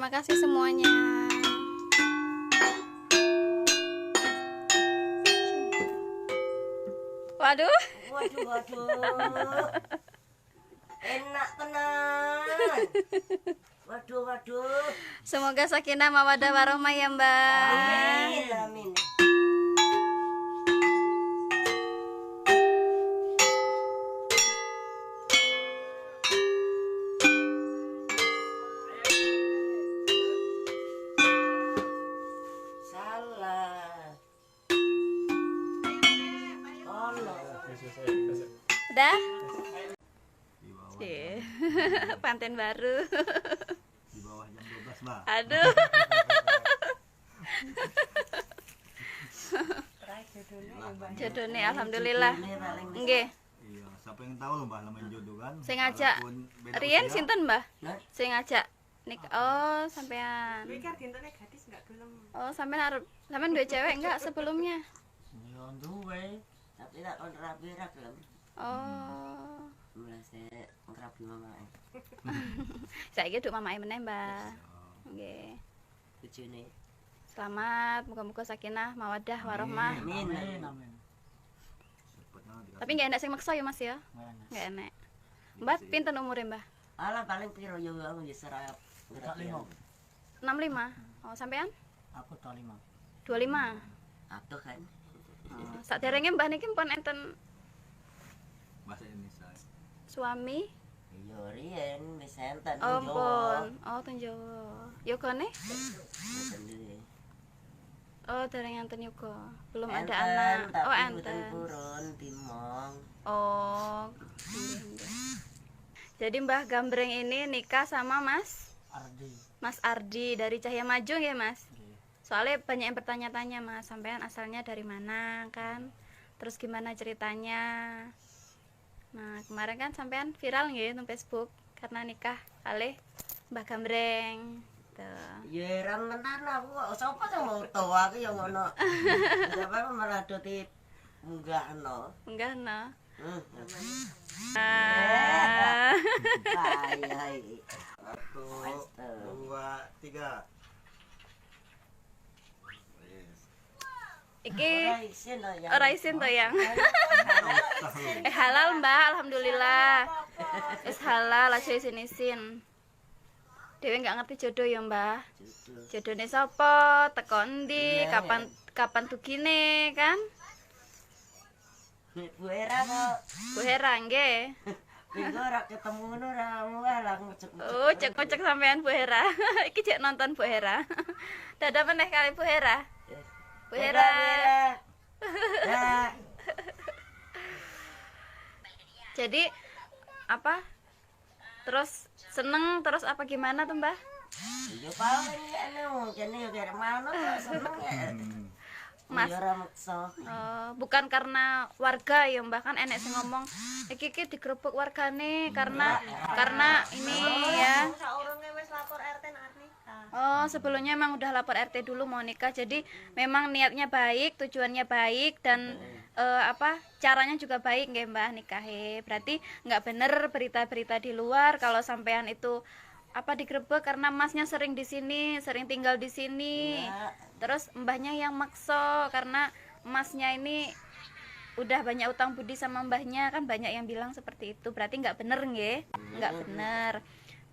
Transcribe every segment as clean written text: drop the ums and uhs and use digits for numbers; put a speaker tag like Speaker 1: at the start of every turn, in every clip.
Speaker 1: Terima kasih semuanya. Waduh.
Speaker 2: Waduh. Enak tenan. Waduh.
Speaker 1: Semoga sakinah mawaddah warahmah ya, Mbak.
Speaker 2: Amin. Salah.
Speaker 1: Udah? Cie. Panten baru.
Speaker 3: Di bawah jam 12, Mbak.
Speaker 1: Aduh. Jodohnya alhamdulillah. Nggih.
Speaker 3: Iya, siapa yang tahu Mbak namanya jodoh kan?
Speaker 1: Sing ngajak
Speaker 3: Walaupun beda
Speaker 1: Rian
Speaker 3: usia.
Speaker 1: sinten, Mbah?
Speaker 2: Nah.
Speaker 1: Sing ngajak nik. Oh, sampean. Oh, sampean dua cewek enggak sebelumnya?
Speaker 2: Ya duwe, tapi tak kon rapi ra gelem.
Speaker 1: Oh.
Speaker 2: Mulai saya ngrapi mamae.
Speaker 1: Saiki duk mamake meneh, Mbah. Nggih.
Speaker 2: Bojone.
Speaker 1: Selamat, muga-muga sakinah mawaddah warahmah.
Speaker 2: Amin.
Speaker 3: Cepet banget dikasih.
Speaker 1: Tapi enggak enak sing maksa ya, Mas ya? Enggak enak. Mbah, pinten umure, Mbah?
Speaker 2: Alah paling piro yo aku ya serap.
Speaker 4: 45.
Speaker 1: 65. Oh, sampean?
Speaker 4: Aku 25.
Speaker 1: 25.
Speaker 2: Atuh kan.
Speaker 1: Oh, saderenge Mbah niki pun enten
Speaker 3: Bahasa Indonesia.
Speaker 1: suami.
Speaker 2: Yo Rien wis enten
Speaker 1: Oh,
Speaker 2: yo.
Speaker 1: pun. Oh, teng Jawa. Yogane?
Speaker 2: Sendiri.
Speaker 1: Oh, dereng enten yoga. Belum ada
Speaker 2: Enten,
Speaker 1: anak.
Speaker 2: tapi
Speaker 1: Oh,
Speaker 2: mboten
Speaker 1: enten.
Speaker 2: purun timong.
Speaker 1: Oh. Nggih. Jadi Mbah Gambreng ini nikah sama Mas Ardi dari Cahya Maju ya, Mas? Soalnya banyak yang bertanya-tanya, Mas, sampean asalnya dari mana kan? Terus gimana ceritanya? Nah, kemarin kan sampean viral nggih di Facebook karena nikah kali Mbah Gambreng. Tuh.
Speaker 2: Ya ramenan aku kok sapa sing mau to aku yo ngono. Sapa malah dadi munggahno.
Speaker 1: Enggak, no.
Speaker 2: Ah.
Speaker 1: Ah.
Speaker 2: Hai.
Speaker 3: 1, 2, 3. Yes.
Speaker 1: Iki
Speaker 2: ya.
Speaker 1: ora isin to yang. Halal, Mbak, alhamdulillah. Wis halal aja isin-isin. Dewe nggak ngerti jodoh ya, Mbah. Jodohnya sapa, teko endi,
Speaker 2: Iya.
Speaker 1: kapan tugine kan?
Speaker 2: Bu Era kok.
Speaker 1: Bu Hera nggih.
Speaker 2: Minggu ora ketemu ngono ora mualah ngecek.
Speaker 1: Oh, cek sampean Bu Hera. Iki cek nonton Bu Hera. Dadah meneh kali Bu Hera. Bu Hera.
Speaker 2: Ya.
Speaker 1: Jadi apa? Terus seneng terus apa gimana tuh, Mbah?
Speaker 2: Yo paling ene mungkin yo kira mana kok seneng ya.
Speaker 1: Mas.
Speaker 2: Yo ora maksa.
Speaker 1: Bukan karena warga ya, Mbah, kan enek sing ngomong iki digerebek wargane karena ini ya. Oh, sebelumnya emang udah lapor RT dulu mau nikah. Jadi memang niatnya baik, tujuannya baik dan caranya juga baik nggih, Mbah, nikahe. Berarti nggak bener berita-berita di luar kalau sampean itu digerebek karena masnya sering di sini, sering tinggal di sini. Terus mbahnya yang makso karena masnya ini udah banyak utang budi sama mbahnya, kan banyak yang bilang seperti itu. Berarti nggak bener nggih? Nggak bener.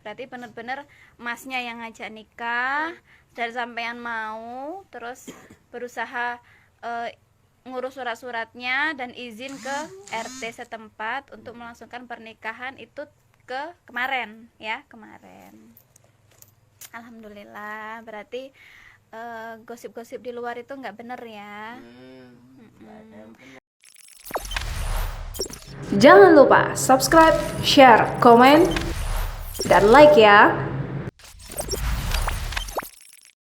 Speaker 1: Berarti bener-bener masnya yang ngajak nikah dan sampean mau terus berusaha ngurus surat-suratnya dan izin ke RT setempat untuk melangsungkan pernikahan itu kemarin. Alhamdulillah, berarti gosip-gosip di luar itu nggak bener ya.
Speaker 5: Jangan lupa subscribe, share, komen, dan like ya.